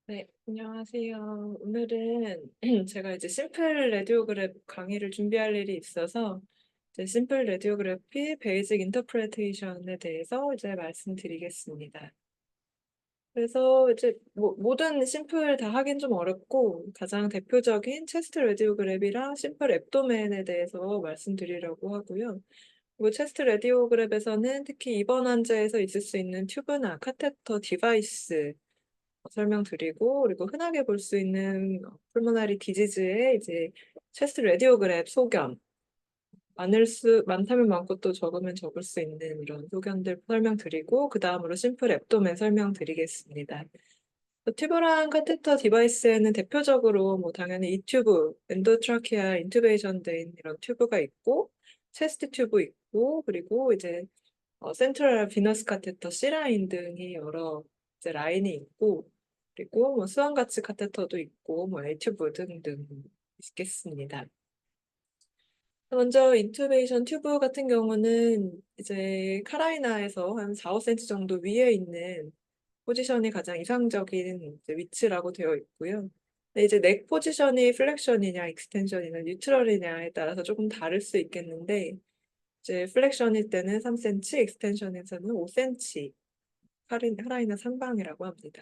네, 안녕하세요. 오늘은 제가 이제 심플 레디오그래프 강의를 준비할 일이 있어서 이제 심플 레디오그래피 베이직 인터프레테이션에 대해서 이제 말씀드리겠습니다. 그래서 이제 뭐 모든 심플 다 하긴 좀 어렵고 가장 대표적인 체스트 레디오그래피랑 심플 앱도멘에 대해서 말씀드리려고 하고요. 그리고 체스트 레디오그래프에서는 특히 입원 환자에서 있을 수 있는 튜브나 카테터 디바이스 설명드리고, 그리고 흔하게 볼 수 있는 풀모나리 디지즈의 이제 체스트 레디오그램 소견, 많다면 많고 또 적으면 적을 수 있는 이런 소견들 설명드리고, 그 다음으로 심플 앱도멘 설명드리겠습니다. 튜브랑 카테터 디바이스에는 대표적으로 뭐 당연히 이 튜브, 엔도트라키아 인투베이션 된 이런 튜브가 있고, 체스트 튜브 있고, 그리고 이제 센트럴 비너스 카테터 C라인 등이 여러 이제 라인이 있고, 그리고 뭐 수완가츠 카테터도 있고, 뭐 L튜브 등등 있겠습니다. 먼저 인투베이션 튜브 같은 경우는 이제 카라이나에서 한 4, 5cm 정도 위에 있는 포지션이 가장 이상적인 이제 위치라고 되어 있고요. 근데 이제 넥 포지션이 플렉션이냐, 익스텐션이냐, 뉴트럴이냐에 따라서 조금 다를 수 있겠는데, 이제 플렉션일 때는 3cm, 익스텐션에서는 5cm, 하라이나 상방이라고 합니다.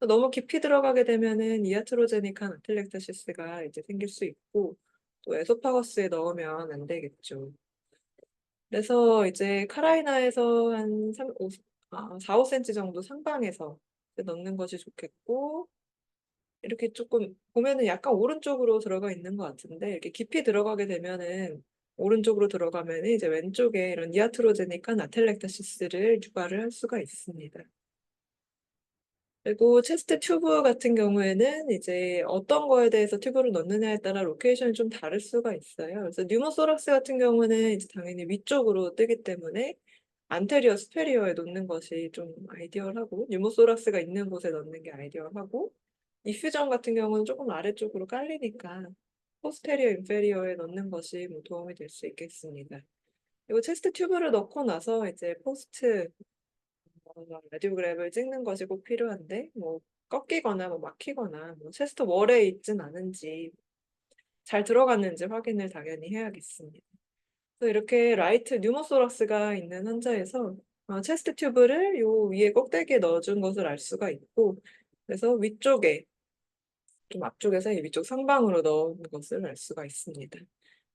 너무 깊이 들어가게 되면은 이아트로제닉한 아필렉타시스가 이제 생길 수 있고, 또 에소파거스에 넣으면 안 되겠죠. 그래서 이제 카라이나에서 한 4, 5cm 정도 상방에서 이제 넣는 것이 좋겠고, 이렇게 조금 보면은 약간 오른쪽으로 들어가 있는 것 같은데, 이렇게 깊이 들어가게 되면은 오른쪽으로 들어가면은 이제 왼쪽에 이런 이아트로제닉한 아텔렉타시스를 유발을 할 수가 있습니다. 그리고 체스트 튜브 같은 경우에는 이제 어떤 거에 대해서 튜브를 넣느냐에 따라 로케이션이 좀 다를 수가 있어요. 그래서 뉴모소락스 같은 경우는 이제 당연히 위쪽으로 뜨기 때문에 안테리어 스페리어에 놓는 것이 좀 아이디얼하고, 뉴모소락스가 있는 곳에 넣는 게 아이디얼하고, 이퓨전 같은 경우는 조금 아래쪽으로 깔리니까 포스테리어 인페리어에 넣는 것이 뭐 도움이 될 수 있겠습니다. 그리고 체스트 튜브를 넣고 나서 이제 포스트 라디오그램을 찍는 것이 꼭 필요한데, 뭐 꺾이거나 뭐 막히거나 뭐 체스트 월에 있진 않은지 잘 들어갔는지 확인을 당연히 해야겠습니다. 그래서 이렇게 라이트 뉴모소락스가 있는 환자에서 체스트 튜브를 요 위에 꼭대기에 넣어준 것을 알 수가 있고, 그래서 위쪽에 좀 앞쪽에서 이 위쪽 상방으로 넣은 것을 알 수가 있습니다.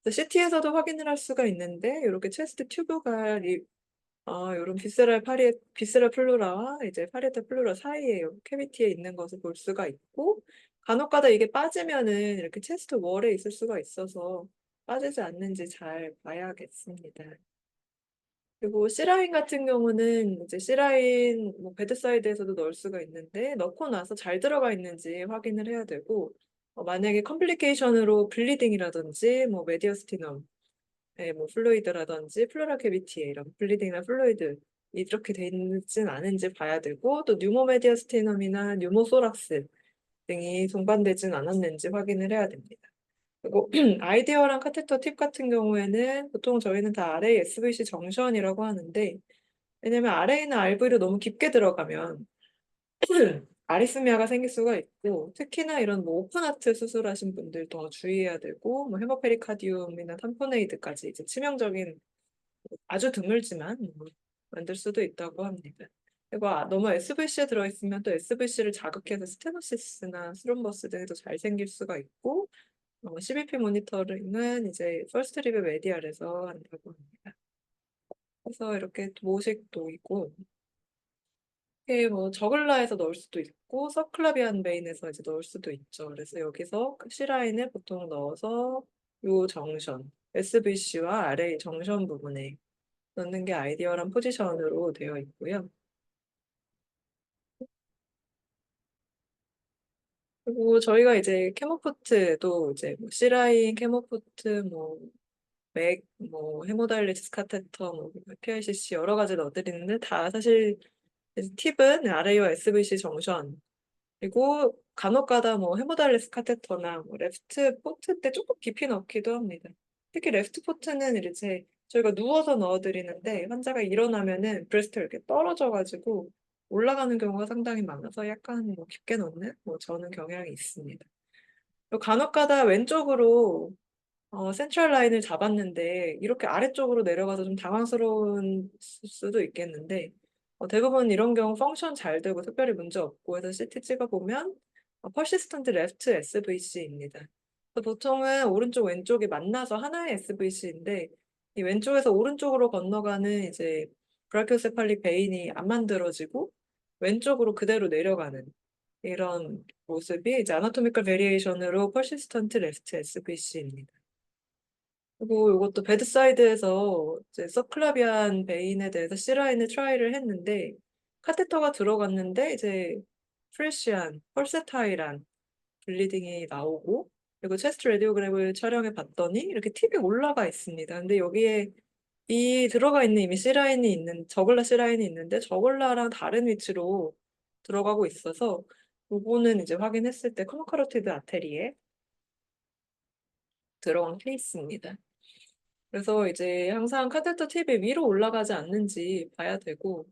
CT에서도 확인을 할 수가 있는데, 이렇게 체스트 튜브가 이런 비세랄 플루라와 이제 파리에탈 플루라 사이에 캐비티에 있는 것을 볼 수가 있고, 간혹가다 이게 빠지면은 이렇게 체스트 월에 있을 수가 있어서 빠지지 않는지 잘 봐야겠습니다. 그리고 C라인 같은 경우는 이제 C라인 뭐 베드사이드에서도 넣을 수가 있는데, 넣고 나서 잘 들어가 있는지 확인을 해야 되고, 만약에 컴플리케이션으로 블리딩이라든지 뭐 메디어스티넘, 뭐 플루이드라든지 플루라 캐비티에 이런 블리딩이나 플루이드 이렇게 돼 있진 않은지 봐야 되고, 또 뉴모 메디어스티넘이나 뉴모소락스 등이 동반되진 않았는지 확인을 해야 됩니다. 그리고 아이디어랑 카테터 팁 같은 경우에는 보통 저희는 다 RA, SVC 정션이라고 하는데, 왜냐면 RA나 RV로 너무 깊게 들어가면 아리스미아가 생길 수가 있고, 특히나 이런 뭐 오픈하트 수술하신 분들 더 주의해야 되고, 뭐 헤모페리카디움이나 탐포네이드까지 이제 치명적인, 아주 드물지만 만들 수도 있다고 합니다. 그리고 너무 SVC에 들어있으면 또 SVC를 자극해서 스테노시스나 스롬버스 등도 잘 생길 수가 있고, CBP 모니터링은 이제 퍼스트 리뷰 메디알에서 한다고 합니다. 그래서 이렇게 모식도 있고, 이게 뭐 저글라에서 넣을 수도 있고 서클라비안 베인에서 이제 넣을 수도 있죠. 그래서 여기서 C라인을 보통 넣어서 요 정션, SVC와 RA 정션 부분에 넣는 게 아이디어란 포지션으로 되어 있고요. 그리고 저희가 이제 캐모포트도 이제 뭐 C라인, 캐모포트, 뭐 맥, 뭐 헤모다일리티스 카테터, 뭐 PICC 여러 가지 넣어드리는데, 다 사실 팁은 RA와 SVC 정션, 그리고 간혹가다 뭐 헤모다일리스 카테터나 뭐 레프트 포트 때 조금 깊이 넣기도 합니다. 특히 레프트 포트는 이제 저희가 누워서 넣어드리는데, 환자가 일어나면은 브레스트 이렇게 떨어져가지고 올라가는 경우가 상당히 많아서 약간 뭐 깊게 넣는 뭐 저는 경향이 있습니다. 또 간혹가다 왼쪽으로 센트럴 라인을 잡았는데 이렇게 아래쪽으로 내려가서 좀 당황스러운 수도 있겠는데 대부분 이런 경우 펑션 잘 되고 특별히 문제 없고 해서 CT 찍어보면 persistent left SVC입니다. 보통은 오른쪽 왼쪽이 만나서 하나의 SVC인데 이 왼쪽에서 오른쪽으로 건너가는 이제 브라키오세팔릭 베인이 안 만들어지고 왼쪽으로 그대로 내려가는 이런 모습이 이제 아나토미컬 베리에이션으로 persistent left SVC입니다. 그리고 이것도 베드사이드에서 이제 서클라비안 베인에 대해서 C라인을 트라이를 했는데 카테터가 들어갔는데 이제 프레시안, 펄세타일한 블리딩이 나오고 그리고 체스트 레디오그램을 촬영해 봤더니 이렇게 팁이 올라가 있습니다. 근데 여기에 이 들어가 있는 이미 C라인이 있는 저글라 C라인이 있는데 저글라랑 다른 위치로 들어가고 있어서 요거는 이제 확인했을 때 커머카로티드 아테리에 들어간 케이스입니다. 그래서 이제 항상 카테터 팁이 위로 올라가지 않는지 봐야 되고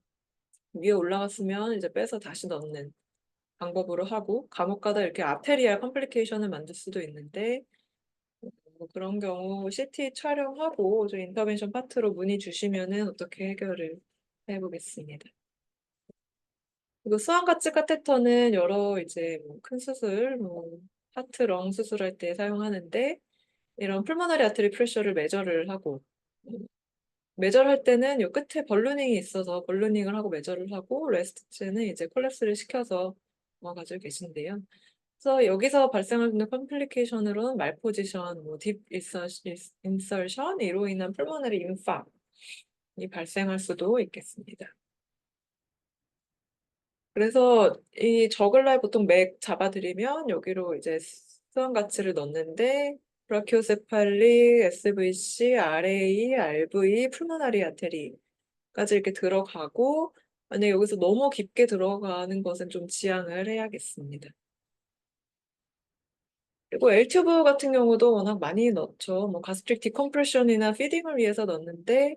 위에 올라갔으면 이제 빼서 다시 넣는 방법으로 하고 간혹 가다 이렇게 아테리알 컴플리케이션을 만들 수도 있는데 뭐 그런 경우 CT 촬영하고 저 인터벤션 파트로 문의 주시면은 어떻게 해결을 해보겠습니다. 그리고 수환가치 카테터는 여러 이제 뭐큰 수술, 뭐 하트, 렁 수술할 때 사용하는데 이런 풀모너리 아테리 프레셔를 메저를 하고 매절할 때는 요 끝에 벌루닝이 있어서 벌루닝을 하고 매절을 하고 레스트는 이제 콜랩스를 시켜서 가지고 계신데요. 그래서 여기서 발생하는 컴플리케이션으로는 말포지션, 뭐 딥 인설션, 이로 인한 풀모너리 인팍이 발생할 수도 있겠습니다. 그래서 이 저글라에 보통 맥 잡아드리면 여기로 이제 수환 가치를 넣는데 브라키오세팔리, SVC, RA, RV, 풀모나리 아테리까지 이렇게 들어가고 만약에 여기서 너무 깊게 들어가는 것은 좀 지양을 해야겠습니다. 그리고 L튜브 같은 경우도 워낙 많이 넣죠. 뭐 가스트릭 디컴프레션이나 피딩을 위해서 넣는데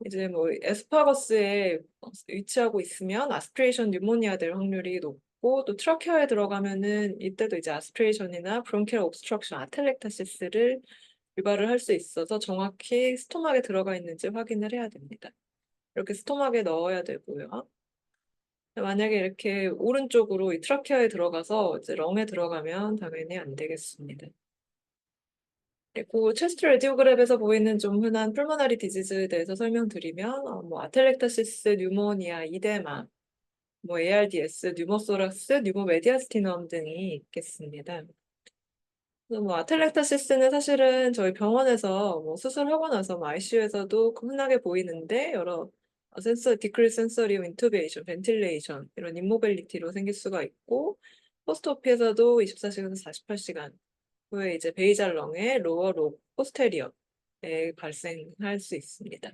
이제 뭐 에스파거스에 위치하고 있으면 아스피레이션 뉴모니아 될 확률이 높고 또 트라케어에 들어가면은 이때도 이제 아스피레이션이나 브론키얼 옵스트럭션 아텔렉타시스를 유발을 할 수 있어서 정확히 스토막에 들어가 있는지 확인을 해야 됩니다. 이렇게 스토막에 넣어야 되고요. 만약에 이렇게 오른쪽으로 이 트라케어에 들어가서 이제 렁에 들어가면 당연히 안 되겠습니다. 그리고 체스트 레디오그램에서 보이는 좀 흔한 풀모나리 디지즈에 대해서 설명드리면 뭐 아텔렉타시스, 뉴모니아, 이데마, 뭐 ARDS, 뉴모소락스, 뉴모메디아스티넘 등이 있겠습니다. 그래서 뭐 아텔렉타시스는 사실은 저희 병원에서 뭐 수술하고 나서 뭐 ICU에서도 흔하게 보이는데 여러 디크리스 센서리 인투베이션, 벤틸레이션 이런 임모빌리티로 생길 수가 있고 포스트오피에서도 24시간에서 48시간 후에 이제 베이잘렁의 로어 로 포스테리어에 발생할 수 있습니다.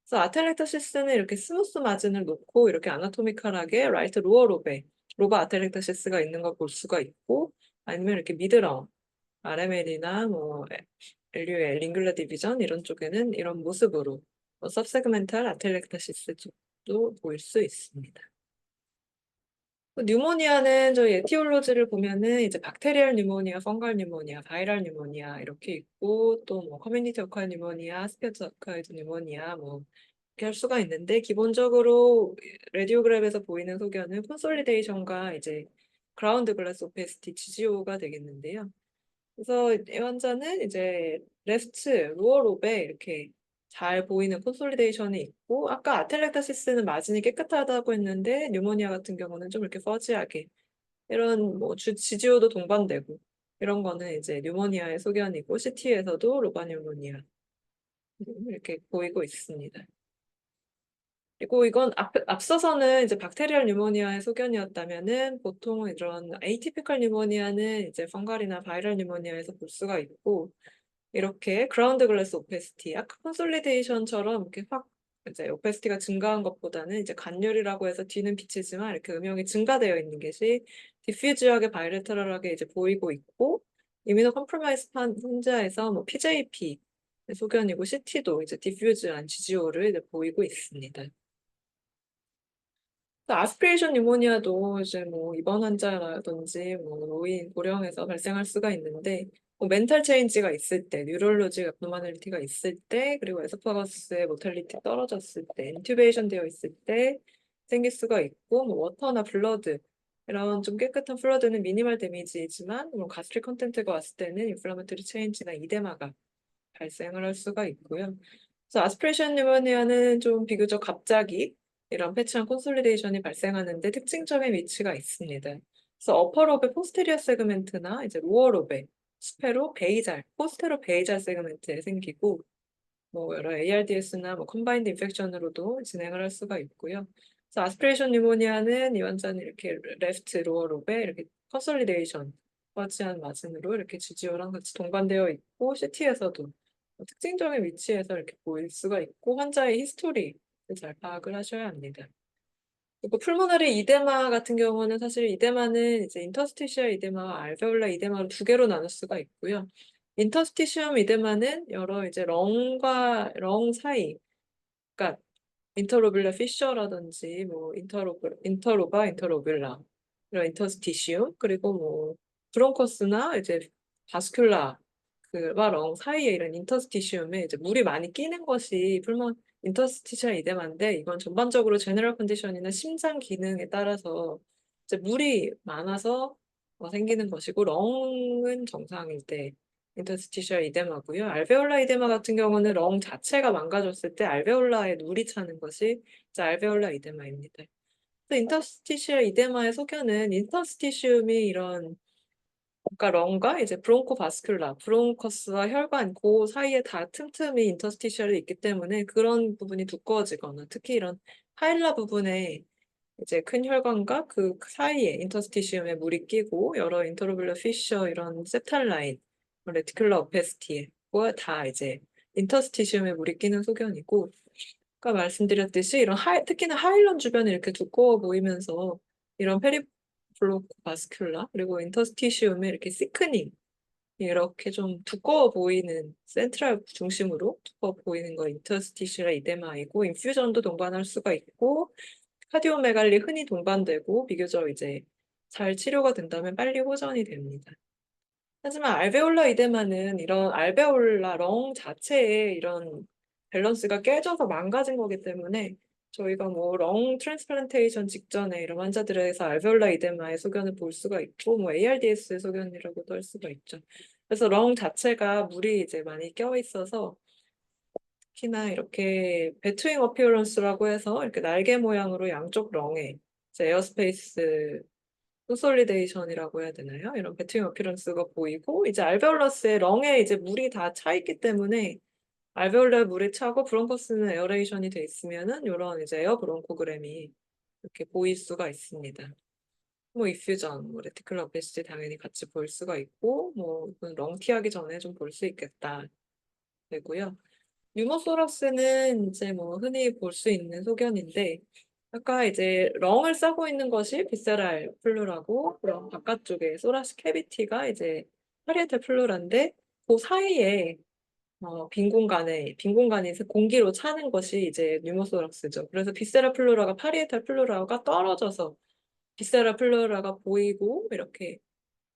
그래서 아텔렉타시스는 이렇게 스무스 마진을 놓고 이렇게 아나토미컬하게 라이트 로어 로베, 로바 아텔렉타시스가 있는 걸 볼 수가 있고 아니면 이렇게 미드렁, RML이나 뭐 LUL, 링귤러 디비전 이런 쪽에는 이런 모습으로 सब세그멘탈 아텔렉타시스 쪽도 보일 수 있습니다. 뉴모니아는 저희 에티올로지를 보면은 이제 박테리얼 뉴모니아, 펑갈 뉴모니아, 바이럴 뉴모니아 이렇게 있고 또 뭐 커뮤니티 어카이드 뉴모니아, 스피어트 어카이드 뉴모니아 뭐 이렇게 할 수가 있는데 기본적으로 레디오그램에서 보이는 소견은 콘솔리데이션과 이제 그라운드 글라스 오페시티 GGO가 되겠는데요. 그래서 이 환자는 이제 레프트, 로어 로베 이렇게 잘 보이는 콘솔리데이션이 있고 아까 아텔렉타시스는 마진이 깨끗하다고 했는데 뉴모니아 같은 경우는 좀 이렇게 퍼지하게 이런 뭐 지지오도 동반되고 이런 거는 이제 뉴모니아의 소견이고 CT에서도 로바 뉴모니아 이렇게 보이고 있습니다. 그리고 이건 앞서서는 이제 박테리얼 뉴모니아의 소견이었다면은 보통 이런 에이티피컬 뉴모니아는 이제 펑갈이나 바이럴 뉴모니아에서 볼 수가 있고 이렇게 그라운드 글래스 오페시티, 아까 콘솔리데이션처럼 이렇게 확 이제 오페시티가 증가한 것보다는 이제 간열이라고 해서 뒤는 비치지만 이렇게 음영이 증가되어 있는 것이 디퓨즈하게 바이레터럴하게 이제 보이고 있고 이미노 컴프로마이즈 환자에서 뭐 PJP 소견이고 CT도 이제 디퓨즈한 GGO를 이제 보이고 있습니다. 아스피레이션 뉴모니아도 이제 뭐 입원 환자라든지 뭐 노인, 고령에서 발생할 수가 있는데 뭐 멘탈 체인지가 있을 때, 뉴럴로직 abnormality가 있을 때, 그리고 에소파거스의 모탈리티 떨어졌을 때, 인튜베이션 되어 있을 때 생길 수가 있고 뭐 워터나 블러드 이런 좀 깨끗한 플러드는 미니멀 데미지이지만 뭐 가스트릭 컨텐트가 왔을 때는 인플라마토리 체인지나 이데마가 발생을 할 수가 있고요. 그래서 아스피레이션 뉴모니아는 좀 비교적 갑자기 이런 패치한 콘솔리데이션이 발생하는데 특징적인 위치가 있습니다. 그래서 어퍼로베 포스테리어 세그멘트나 이제 로어로베 스페로 베이잘, 포스테로 베이잘 세그멘트에 생기고 뭐 여러 ARDS나 뭐 컴바인드 인펙션으로도 진행을 할 수가 있고요. 그래서 아스피레이션 뉴모니아는 이 환자는 이렇게 레프트 로어로베 이렇게 컨솔리데이션 퍼지한 마진으로 이렇게 지지오랑 같이 동반되어 있고 CT에서도 특징적인 위치에서 이렇게 보일 수가 있고 환자의 히스토리를 잘 파악을 하셔야 합니다. 그리고 풀모너리 이데마 같은 경우는 사실 이데마는 이제 인터스티시얼 이데마와 알베올라 이데마로 두 개로 나눌 수가 있고요. 인터스티시엄 이데마는 여러 이제 렁과 렁 사이, 그러니까 인터로빌라 피셔라든지 뭐 인터로바, 인터로빌라 이런 인터스티시움 그리고 뭐 브론커스나 이제 바스큘라 그와 렁 사이에 이런 인터스티시움에 이제 물이 많이 끼는 것이 풀모 인터스티셜 이데마인데 이건 전반적으로 제너럴 컨디션이나 심장 기능에 따라서 이제 물이 많아서 생기는 것이고 렁은 정상일 때 인터스티셜 이데마고요. 알베올라 이데마 같은 경우는 렁 자체가 망가졌을 때 알베올라에 물이 차는 것이 이제 알베올라 이데마입니다. 인터스티셜 이데마의 소견은 인터스티시움이 이런 그러니까 런과 이제 브론코바스큘라, 브론커스와 혈관 그 사이에 다 틈틈이 인터스티셜이 있기 때문에 그런 부분이 두꺼워지거나 특히 이런 파일라 부분에 이제 큰 혈관과 그 사이에 인터스티시움에 물이 끼고 여러 인터로블러 피셔 이런 septal 라인, 레티큘러 오페스티에 다 이제 인터스티시움에 물이 끼는 소견이고 아까 말씀드렸듯이 이런 특히나 하일런 주변에 이렇게 두꺼워 보이면서 이런 페리블로바스큘라 그리고 인터스티시움에 이렇게 시크닝 이렇게 좀 두꺼워 보이는 센트럴 중심으로 두꺼워 보이는 거 인터스티시라 이데마이고 인퓨전도 동반할 수가 있고 카디오메갈리 흔히 동반되고 비교적 이제 잘 치료가 된다면 빨리 호전이 됩니다. 하지만 알베올라 이데마는 이런 알베올라 렁 자체에 이런 밸런스가 깨져서 망가진 거기 때문에 저희가 뭐 렁 트랜스플란테이션 직전에 이런 환자들에서 알베올라 이데마의 소견을 볼 수가 있고 뭐 ARDS의 소견이라고도 할 수가 있죠. 그래서 렁 자체가 물이 이제 많이 껴 있어서 특히나 이렇게 배트윙 어피어런스라고 해서 이렇게 날개 모양으로 양쪽 렁에 이제 에어스페이스 콘솔리데이션이라고 해야 되나요? 이런 배트윙 어피런스가 보이고 이제 알베올러스의 렁에 이제 물이 다 차 있기 때문에 알베올러에 물이 차고 브론커스는 에어레이션이 돼 있으면은 이런 이제 에어 브론코그램이 이렇게 보일 수가 있습니다. 뭐 이퓨전, 뭐 레티큘러 오페시티 당연히 같이 볼 수가 있고 뭐 렁티하기 전에 좀 볼 수 있겠다 되고요. 유머소락스는 이제 뭐 흔히 볼 수 있는 소견인데 아까 이제 렁을 싸고 있는 것이 비세랄 플루라고 그럼 바깥쪽에 소라스 캐비티가 이제 파리에탈 플루라인데 그 사이에 빈 공간이 공기로 차는 것이 이제 뉴모소락스죠. 그래서 비세랄 플루라가 파리에탈 플루라가 떨어져서 비세랄 플루라가 보이고 이렇게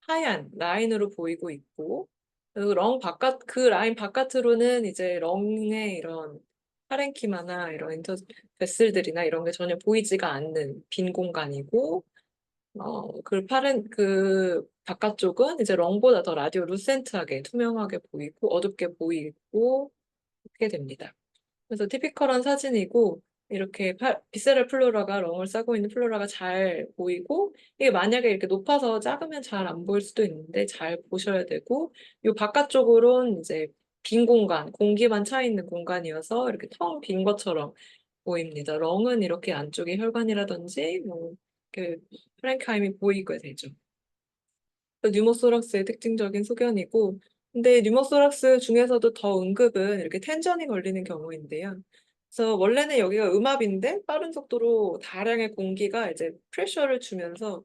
하얀 라인으로 보이고 있고 그리고 그 라인 바깥으로는 이제 렁의 이런 파렌키마나 이런 베슬들이나 이런 게 전혀 보이지가 않는 빈 공간이고 그 바깥쪽은 이제 렁보다 더 라디오 루센트하게 투명하게 보이고 어둡게 보이고 그렇게 됩니다. 그래서 티피컬한 사진이고 이렇게 비세럴 플로라가 렁을 싸고 있는 플로라가 잘 보이고 이게 만약에 이렇게 높아서 작으면 잘 안 보일 수도 있는데 잘 보셔야 되고 이 바깥쪽으로는 이제 빈 공간, 공기만 차 있는 공간이어서 이렇게 텅 빈 것처럼 보입니다. 렁은 이렇게 안쪽에 혈관이라든지 뭐 이렇게 프랭카임이 보이게 되죠. 뉴모소락스의 특징적인 소견이고, 근데 뉴모소락스 중에서도 더 응급은 이렇게 텐전이 걸리는 경우인데요. 그래서 원래는 여기가 음압인데 빠른 속도로 다량의 공기가 이제 프레셔를 주면서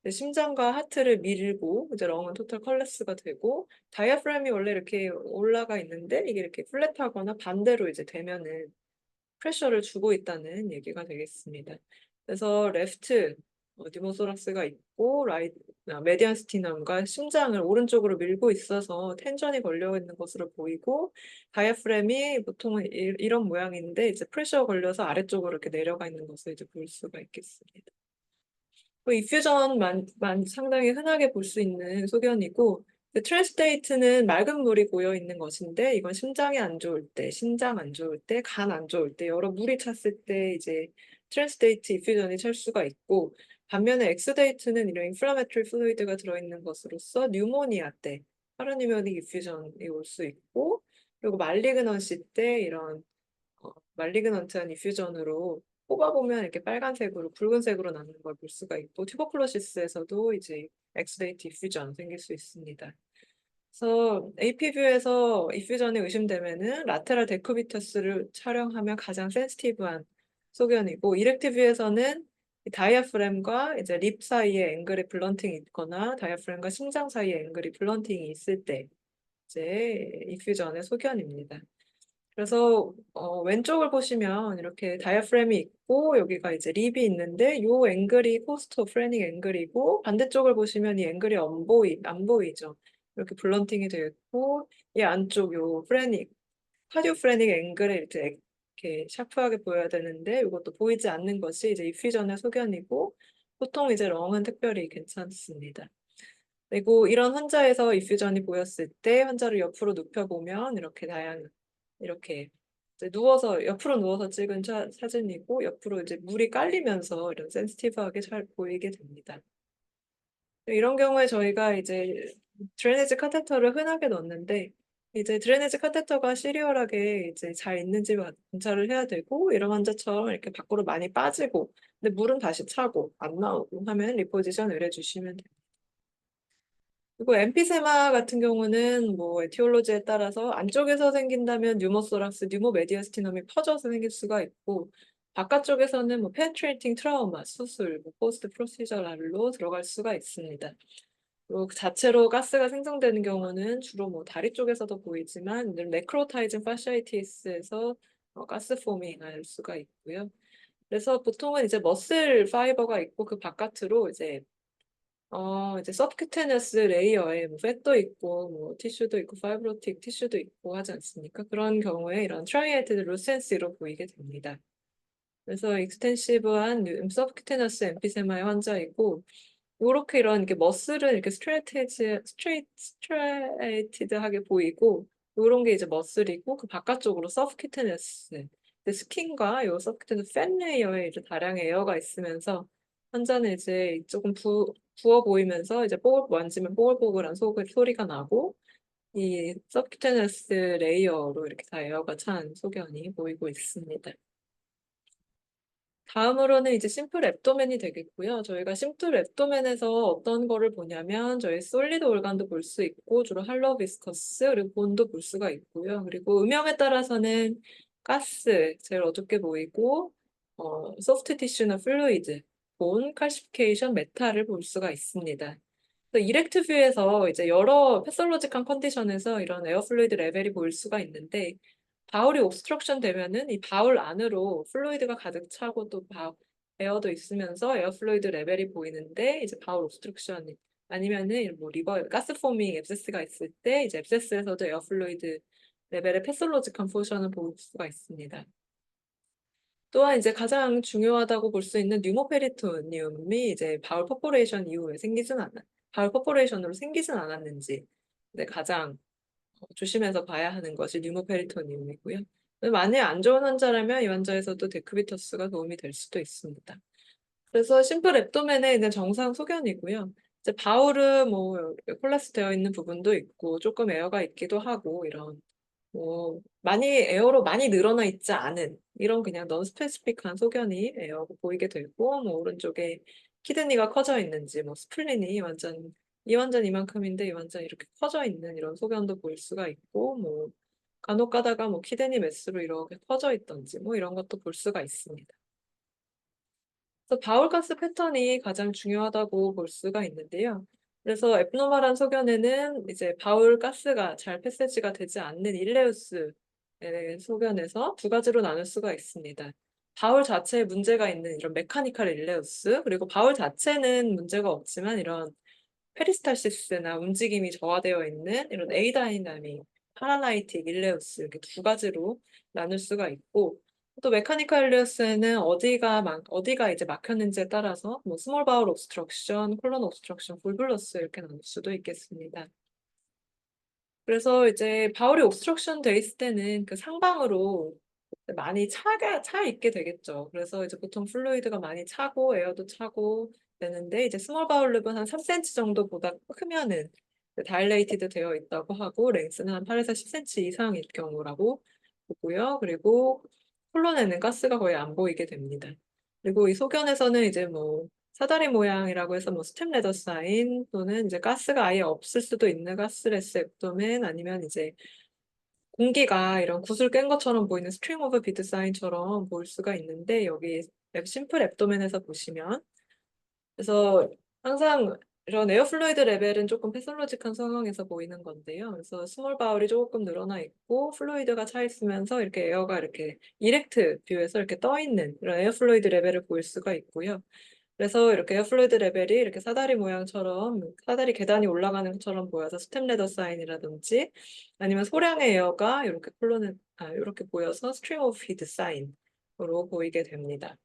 이제 심장과 하트를 밀고 이제 렁은 토탈 컬래스가 되고 다이아프램이 원래 이렇게 올라가 있는데 이게 이렇게 플랫하거나 반대로 이제 되면은 프레셔를 주고 있다는 얘기가 되겠습니다. 그래서 레프트 뉴모소락스가 있고 메디안스티넘과 심장을 오른쪽으로 밀고 있어서 텐션이 걸려 있는 것으로 보이고 다이아프램이 보통은 이런 모양인데 이제 프레셔 걸려서 아래쪽으로 이렇게 내려가 있는 것을 이제 볼 수가 있겠습니다. 또 이퓨전만 상당히 흔하게 볼 수 있는 소견이고 트랜스데이트는 맑은 물이 고여 있는 것인데 이건 심장이 안 좋을 때, 신장 안 좋을 때, 간 안 좋을 때 여러 물이 찼을 때 이제 트랜스데이트 이퓨전이 찰 수가 있고 반면에 엑스데이트는 이런 인플라메토리 플루이드가 들어있는 것으로서 뉴모니아 때 파라뉴모닉 이퓨전이 올 수 있고 그리고 말리그넌시 때 이런 말리그넌트한 이퓨전으로 뽑아보면 이렇게 빨간색으로 붉은색으로 나는 걸 볼 수가 있고 튜버클로시스에서도 이제 엑스데이트 이퓨전 생길 수 있습니다. 그래서 AP뷰에서 이퓨전이 의심되면은 라테랄 데쿠비터스를 촬영하면 가장 센시티브한 소견이고 이렉티뷰에서는 다이아프램과 이제 립 사이에 앵글에 블런팅이 있거나 다이아프램과 심장 사이에 앵글이 블런팅이 있을 때 이제 이퓨전의 소견입니다. 그래서 왼쪽을 보시면 이렇게 다이아프램이 있고 여기가 이제 립이 있는데 요 앵글이 포스트 프레닉 앵글이고 반대쪽을 보시면 이 앵글이 안 보이죠. 이렇게 블런팅이 되어 있고 이 안쪽 요 프레닉 카디오 프레닉 앵글에 이렇게 샤프하게 보여야 되는데 이것도 보이지 않는 것이 이제 이퓨전의 소견이고 보통 이제 렁은 특별히 괜찮습니다. 그리고 이런 환자에서 이퓨전이 보였을 때 환자를 옆으로 눕혀보면 이렇게 이제 옆으로 누워서 찍은 사진이고 옆으로 이제 물이 깔리면서 이런 센시티브하게 잘 보이게 됩니다. 이런 경우에 저희가 이제 드레네지 카테터를 흔하게 넣는데 이제 드레네지 카테터가 시리얼하게 이제 잘 있는지 관찰을 해야 되고 이런 환자처럼 이렇게 밖으로 많이 빠지고 근데 물은 다시 차고 안 나오고 하면 리포지션 의뢰 주시면 됩니다. 그리고 엠피세마 같은 경우는 뭐 에티올로지에 따라서 안쪽에서 생긴다면 뉴모소락스, 뉴모메디아스티넘이 퍼져서 생길 수가 있고 바깥쪽에서는 뭐 페네트레이팅 트라우마, 수술, 뭐 포스트 프로시저랄로 들어갈 수가 있습니다. 그리고 그 자체로 가스가 생성되는 경우는 주로 뭐 다리 쪽에서도 보이지만 네크로타이즌 파시아이티스에서 가스 포밍이 날 수가 있고요. 그래서 보통은 이제 머슬 파이버가 있고 그 바깥으로 이제 서브큐테너스 레이어에 뭐 팻도 있고 뭐 티슈도 있고 파이브로틱 티슈도 있고 하지 않습니까? 그런 경우에 이런 트라이애티드 루센시로 보이게 됩니다. 그래서 익스텐시브한 서브큐테너스 엠피세마의 환자이고 요렇게 이런 이렇게 머슬은 이렇게 스트레이티드하게 보이고 요런 게 이제 머슬이고 그 바깥쪽으로 서브큐테너스 스킨과 요 서브큐테너스 팬 레이어에 이제 다량의 에어가 있으면서 환자는 이제 조금 부어 보이면서 이제 만지면 뽀글뽀글한 소리가 나고 이 서브큐테너스 레이어로 이렇게 다 에어가 찬 소견이 보이고 있습니다. 다음으로는 이제 심플 앱도멘이 되겠고요. 저희가 심플 앱도멘에서 어떤 거를 보냐면 저희 솔리드 올간도 볼 수 있고 주로 할로 비스커스 그리고 본도 볼 수가 있고요. 그리고 음영에 따라서는 가스 제일 어둡게 보이고 소프트 티슈나 플루이드, 본, 칼시피케이션, 메탈을 볼 수가 있습니다. 이렉트 뷰에서 이제 여러 패솔로직한 컨디션에서 이런 에어 플루이드 레벨이 보일 수가 있는데 바울이 옵스트럭션 되면은 이 바울 안으로 플루이드가 가득 차고 또 에어도 있으면서 에어 플루이드 레벨이 보이는데 이제 바울 옵스트럭션 아니면은 뭐 리버 가스 포밍 앱세스가 있을 때 이제 앱세스에서도 에어 플루이드 레벨의 패솔로직한 포션을 볼 수가 있습니다. 또한 이제 가장 중요하다고 볼 수 있는 뉴모페리토니움이 이제 바울 퍼포레이션 이후에 바울 퍼포레이션으로 생기진 않았는지 가장 조심해서 봐야 하는 것이 뉴모페리토니움이고요. 만약 안 좋은 환자라면 이 환자에서도 데큐비터스가 도움이 될 수도 있습니다. 그래서 심플 앱도멘에 있는 정상 소견이고요. 이제 바울은 뭐 콜라스 되어 있는 부분도 있고 조금 에어가 있기도 하고 이런 에어로 많이 늘어나 있지 않은 이런 그냥 넌 스페시픽한 소견이 에어로 보이게 되고 뭐 오른쪽에 키드니가 커져 있는지 뭐 스플린이 이 완전 이만큼인데 이 완전 이렇게 커져 있는 이런 소견도 보일 수가 있고 뭐 간혹 가다가 뭐 키드니 메스로 이렇게 커져 있던지 뭐 이런 것도 볼 수가 있습니다. 그래서 바울가스 패턴이 가장 중요하다고 볼 수가 있는데요. 그래서 앱노멀한 소견에는 이제 바울 가스가 잘 패세지가 되지 않는 일레우스의 소견에서 두 가지로 나눌 수가 있습니다. 바울 자체에 문제가 있는 이런 메카니컬 일레우스, 그리고 바울 자체는 문제가 없지만 이런 페리스탈시스나 움직임이 저하되어 있는 이런 에이다이나믹, 파라라이틱 일레우스 이렇게 두 가지로 나눌 수가 있고, 또 메카니컬 일레우스에는 어디가 이제 막혔는지에 따라서 뭐 스몰 바울 옵스트럭션, 콜론 옵스트럭션, 볼뷸러스 이렇게 나눌 수도 있겠습니다. 그래서 이제 바울이 옵스트럭션 돼 있을 때는 그 상방으로 많이 차 있게 되겠죠. 그래서 이제 보통 플루이드가 많이 차고 에어도 차고 되는데, 이제 스몰 바울 릅은 한 3cm 정도보다 크면은 다일레이티드 되어 있다고 하고, 랭스는 한 8에서 10cm 이상일 경우라고 보고요. 그리고 콜론에는 가스가 거의 안 보이게 됩니다. 그리고 이 소견에서는 이제 뭐 사다리 모양이라고 해서 뭐 스템 레더 사인, 또는 이제 가스가 아예 없을 수도 있는 가스레스 앱도멘, 아니면 이제 공기가 이런 굿을 깬 것처럼 보이는 스트링 오브 비드 사인처럼 보일 수가 있는데, 여기 심플 앱도멘에서 보시면, 그래서 항상 이런 에어 플루이드 레벨은 조금 패솔로직한 상황에서 보이는 건데요. 그래서 스몰 바울이 조금 늘어나 있고 플루이드가 차 있으면서 이렇게 에어가 이렇게 이렉트 뷰에서 이렇게 떠 있는 이런 에어 플루이드 레벨을 보일 수가 있고요. 그래서 이렇게 에어플루이드 레벨이 이렇게 사다리 모양처럼, 사다리 계단이 올라가는 것처럼 보여서 스템 레더 사인이라든지, 아니면 소량의 에어가 이렇게 보여서 스트링 오브 피드 사인으로 보이게 됩니다.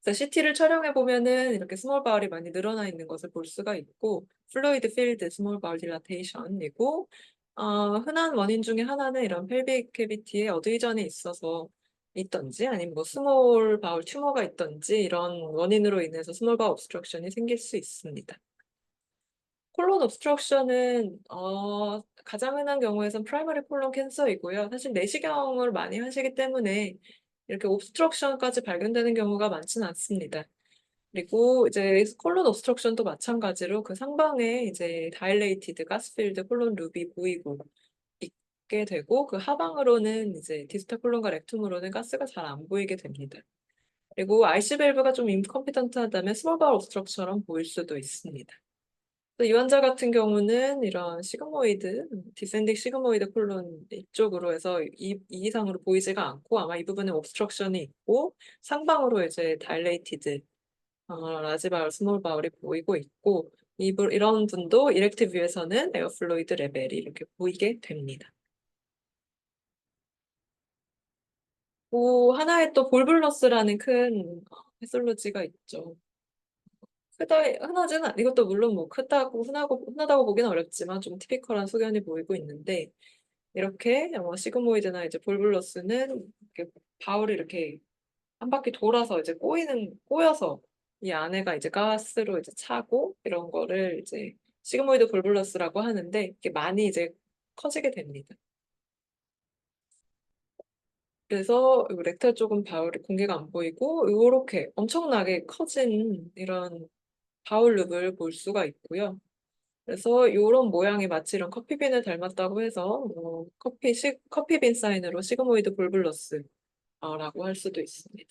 그래서 CT를 촬영해 보면은 이렇게 스몰 바울이 많이 늘어나 있는 것을 볼 수가 있고, 플루이드 필드 스몰 바울 딜라테이션이고, 흔한 원인 중에 하나는 이런 펠빅 캐비티에 어드이전이 있어서 있던지, 아니면 뭐 스몰 바울 튜머가 있던지, 이런 원인으로 인해서 스몰 바울 옵스트럭션이 생길 수 있습니다. 콜론 옵스트럭션은 가장 흔한 경우에선 프라이머리 콜론 캔서이고요. 사실 내시경을 많이 하시기 때문에 이렇게 옵스트럭션까지 발견되는 경우가 많지는 않습니다. 그리고 이제 콜론 옵스트럭션도 마찬가지로 그 상방에 이제 다일레이티드 가스필드 콜론 룹이 보이고 있게 되고, 그 하방으로는 이제 디스탈 콜론과 렉툼으로는 가스가 잘 안 보이게 됩니다. 그리고 IC 밸브가 좀 인컴피턴트하다면 스몰 바울 옵스트럭처럼 보일 수도 있습니다. 이 환자 같은 경우는 이런 시그모이드, 디센딩 시그모이드 콜론 이쪽으로 해서 이 이상으로 보이지가 않고, 아마 이 부분에 옵스트럭션이 있고, 상방으로 이제 다일레이티드 라지 바울, 스몰 바울이 보이고 있고, 이런 분도 이렉트 뷰에서는 에어플로이드 레벨이 이렇게 보이게 됩니다. 또 하나의 또 볼블러스라는 큰 패솔로지가 있죠. 이것도 물론 뭐 흔하다고 보기는 어렵지만 좀 티피컬한 소견이 보이고 있는데, 이렇게 시그모이드나 이제 볼블러스는 이렇게 바울이 이렇게 한 바퀴 돌아서 이제 꼬여서 이 안에가 이제 가스로 이제 차고, 이런 거를 이제 시그모이드 볼블러스라고 하는데, 이게 많이 이제 커지게 됩니다. 그래서 이 렉탈 쪽은 바울이 공기가 안 보이고, 이렇게 엄청나게 커진 이런 바울 룹을 볼 수가 있고요. 그래서 이런 모양이 마치 이런 커피빈을 닮았다고 해서 커피빈 사인으로 시그모이드 볼블러스라고 할 수도 있습니다.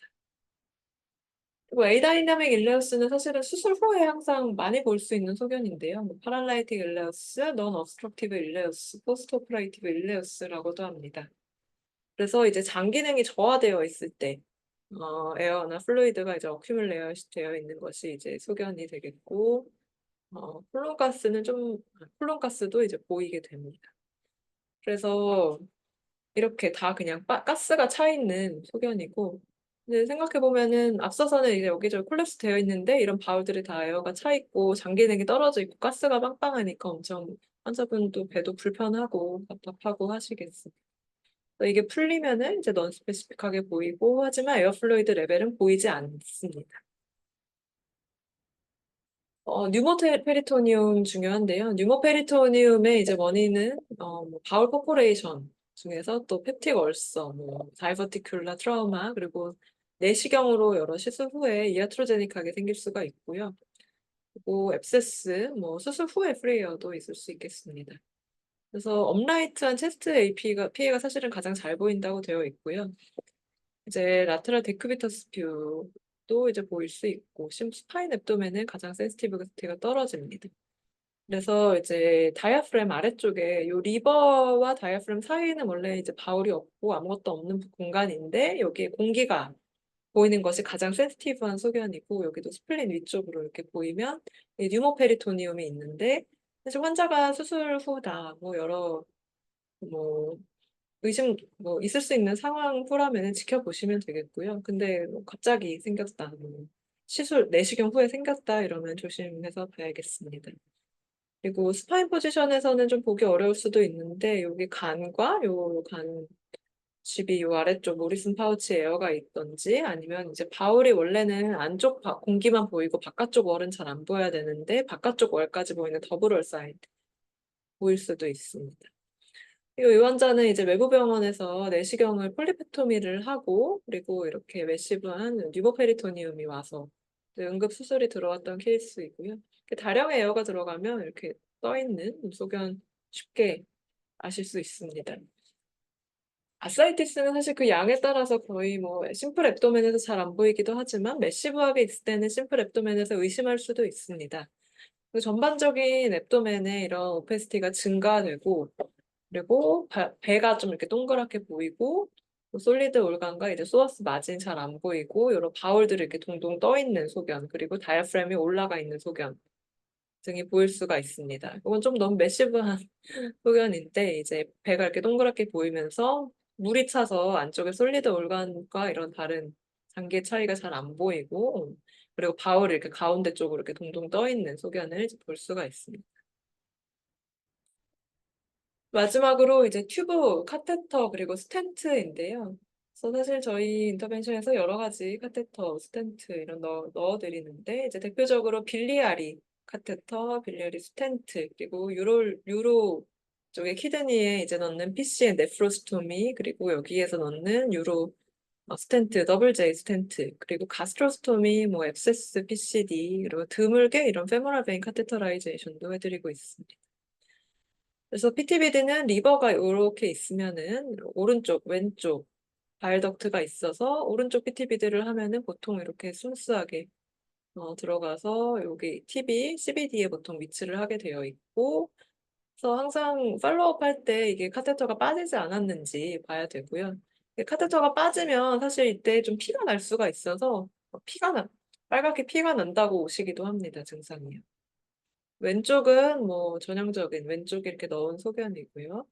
그리고 에이다이나믹 일레우스는 사실은 수술 후에 항상 많이 볼 수 있는 소견인데요. 뭐 파랄라이틱 일레우스, non obstructive 일레우스, 포스트 오퍼레이티브 일레우스라고도 합니다. 그래서 이제 장 기능이 저하되어 있을 때 에어나 플루이드가 이제 어큐뮬레이어 되어 있는 것이 이제 소견이 되겠고, 콜론 가스도 이제 보이게 됩니다. 그래서 이렇게 다 그냥 가스가 차 있는 소견이고, 근데 생각해 보면은 앞서서는 이제 여기저기 콜랩스 되어 있는데, 이런 바울들이 다 에어가 차 있고 장 기능이 떨어져 있고 가스가 빵빵하니까 엄청 환자분도 배도 불편하고 답답하고 하시겠습니다. 이게 풀리면은 이제 넌 스페시픽하게 보이고, 하지만 에어플로이드 레벨은 보이지 않습니다. 뉴모페리토니움 중요한데요. 뉴모페리토니움의 이제 원인은 뭐 바울 퍼포레이션 중에서 또 펩틱 얼서, 뭐 다이버티큘라 트라우마, 그리고 내시경으로 여러 시술 후에 이아트로제닉하게 생길 수가 있고요. 그리고 앱세스, 뭐 수술 후에 프레이어도 있을 수 있겠습니다. 그래서 업라이트한 체스트 피해가 사실은 가장 잘 보인다고 되어 있고요. 이제 라테럴 데큐비터스 뷰도 이제 보일 수 있고, 스파인 앱도멘은 가장 센시티비티가 떨어집니다. 그래서 이제 다이아프램 아래쪽에 요 리버와 다이아프램 사이에는 원래 이제 바울이 없고 아무것도 없는 공간인데, 여기에 공기가 보이는 것이 가장 센시티브한 소견이고 여기도 스플린 위쪽으로 이렇게 보이면 이 뉴모페리토니움이 있는데 사실 환자가 수술 후다 뭐 여러 뭐 의심 뭐 있을 수 있는 상황 후라면은 지켜보시면 되겠고요. 근데 뭐 갑자기 생겼다, 뭐 시술 내시경 후에 생겼다 이러면 조심해서 봐야겠습니다. 그리고 스파인 포지션에서는 좀 보기 어려울 수도 있는데 여기 간과 요 간 집이 요 아래쪽 모리슨 파우치 에어가 있던지 아니면 이제 바울이 원래는 안쪽 공기만 보이고 바깥쪽 월은 잘 안 보여야 되는데 바깥쪽 월까지 보이는 더블월 사이드 보일 수도 있습니다. 이 환자는 이제 외부 병원에서 내시경을 폴리페토미를 하고 그리고 이렇게 매시브한 뉴모페리토니움이 와서 응급 수술이 들어왔던 케이스이고요. 다량의 에어가 들어가면 이렇게 떠 있는 소견 쉽게 아실 수 있습니다. 아사이티스는 사실 그 양에 따라서 거의 뭐 심플 앱도멘에서 잘 안 보이기도 하지만 매시브하게 있을 때는 심플 앱도멘에서 의심할 수도 있습니다. 전반적인 앱도멘에 이런 오페시티가 증가되고 그리고 배가 좀 이렇게 동그랗게 보이고 솔리드 올간과 이제 소어스 마진 잘 안 보이고 이런 바울들이 이렇게 동동 떠 있는 소견 그리고 다이아프램이 올라가 있는 소견 등이 보일 수가 있습니다. 이건 좀 너무 매시브한 소견인데 이제 배가 이렇게 동그랗게 보이면서 물이 차서 안쪽에 솔리드 올간과 이런 다른 장기의 차이가 잘 안 보이고 그리고 바울이 이렇게 가운데 쪽으로 이렇게 동동 떠 있는 소견을 볼 수가 있습니다. 마지막으로 이제 튜브, 카테터 그리고 스텐트인데요. 그래서 사실 저희 인터벤션에서 여러 가지 카테터, 스텐트 이런 넣어드리는데 이제 대표적으로 빌리아리 카테터, 빌리아리 스텐트 그리고 유로 쪽에 키드니에 이제 넣는 PCN 네프로스토미 그리고 여기에서 넣는 유로 스텐트, 더블 J 스텐트 그리고 가스트로스토미, 뭐 앱세스, PCD 그리고 드물게 이런 페모럴 베인 카테터라이제이션도 해드리고 있습니다. 그래서 PTBD는 리버가 이렇게 있으면은 오른쪽, 왼쪽 바일덕트가 있어서 오른쪽 PTBD를 하면은 보통 이렇게 스무스하게 들어가서 여기 TB, CBD에 보통 위치를 하게 되어 있고 그래서 항상 팔로우업 할 때 이게 카테터가 빠지지 않았는지 봐야 되고요. 카테터가 빠지면 사실 이때 좀 피가 날 수가 있어서 빨갛게 피가 난다고 오시기도 합니다. 증상이요. 왼쪽은 뭐 전형적인 왼쪽에 이렇게 넣은 소견이고요.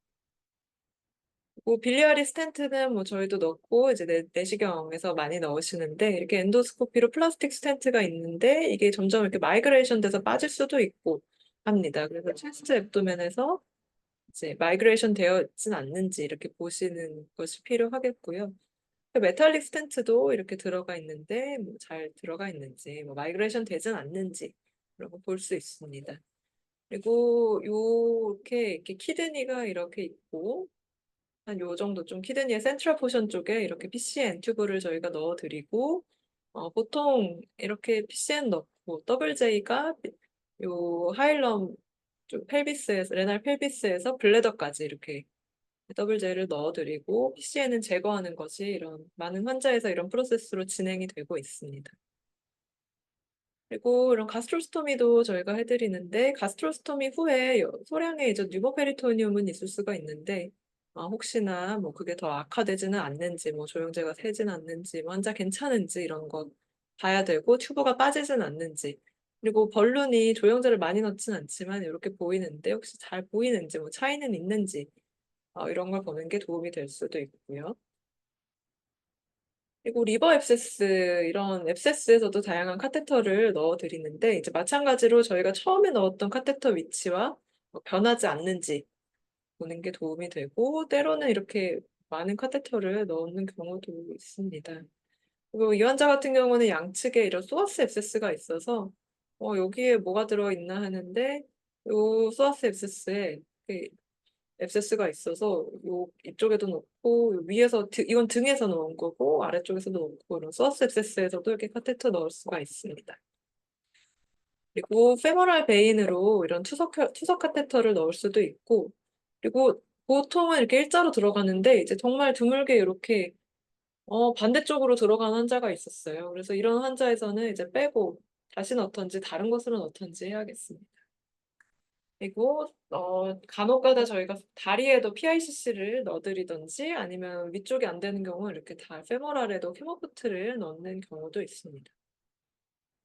뭐 빌리아리 스텐트는 뭐 저희도 넣고 이제 내시경에서 많이 넣으시는데 이렇게 엔도스코피로 플라스틱 스텐트가 있는데 이게 점점 이렇게 마이그레이션 돼서 빠질 수도 있고 합니다. 그래서 체스트 앱도멘에서 이제 마이그레이션 되어 있진 않는지 이렇게 보시는 것이 필요하겠고요. 메탈릭 스텐트도 이렇게 들어가 있는데 뭐잘 들어가 있는지 뭐 마이그레이션 되진 않는지 그런 거 볼 수 있습니다. 그리고 이렇게 키드니가 이렇게 있고 한 요 정도 좀 키드니의 센트럴 포션 쪽에 이렇게 PCN 튜브를 저희가 넣어드리고 보통 이렇게 PCN 넣고 WJ가 요 하일럼 쪽 펠비스에서 레날 펠비스에서 블레더까지 이렇게 WJ를 넣어드리고 PCN은 제거하는 것이 이런 많은 환자에서 이런 프로세스로 진행이 되고 있습니다. 그리고 이런 가스트로스토미도 저희가 해드리는데 가스트로스토미 후에 소량의 이제 뉴모페리토니움은 있을 수가 있는데 혹시나 뭐 그게 더 악화되지는 않는지 뭐 조영제가 새진 않는지 뭐 환자 괜찮은지 이런 거 봐야 되고 튜브가 빠지진 않는지 그리고 벌룬이 조영제를 많이 넣진 않지만 이렇게 보이는데 혹시 잘 보이는지 뭐 차이는 있는지 이런 걸 보는 게 도움이 될 수도 있고요. 그리고 리버 앱세스 이런 앱세스에서도 다양한 카테터를 넣어드리는데 이제 마찬가지로 저희가 처음에 넣었던 카테터 위치와 변하지 않는지 보는 게 도움이 되고 때로는 이렇게 많은 카테터를 넣는 경우도 있습니다. 그리고 이 환자 같은 경우는 양측에 이런 소아스 앱세스가 있어서 여기에 뭐가 들어있나 하는데 요 소아스 앱세스에 앱세스가 있어서 이쪽에도 넣고 위에서 이건 등에서 넣은 거고 아래쪽에서 넣고 이런 소스 앱세스에서도 이렇게 카테터 넣을 수가 있습니다. 그리고 페모랄 베인으로 이런 투석 카테터를 넣을 수도 있고 그리고 보통은 이렇게 일자로 들어가는데 이제 정말 드물게 이렇게 반대쪽으로 들어간 환자가 있었어요. 그래서 이런 환자에서는 이제 빼고 다시 넣던지 다른 것으로 넣던지 해야겠습니다. 그리고 간혹가다 저희가 다리에도 PICC를 넣어드리든지 아니면 위쪽이 안 되는 경우는 이렇게 다 페모랄에도 캐머포트를 넣는 경우도 있습니다.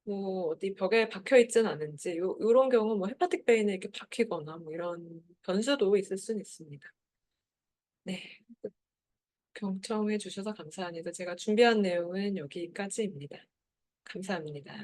뭐 어디 벽에 박혀 있진 않은지 요런 경우 뭐 헤파틱 베인에 이렇게 박히거나 뭐 이런 변수도 있을 수는 있습니다. 네. 경청해 주셔서 감사합니다. 제가 준비한 내용은 여기까지입니다. 감사합니다.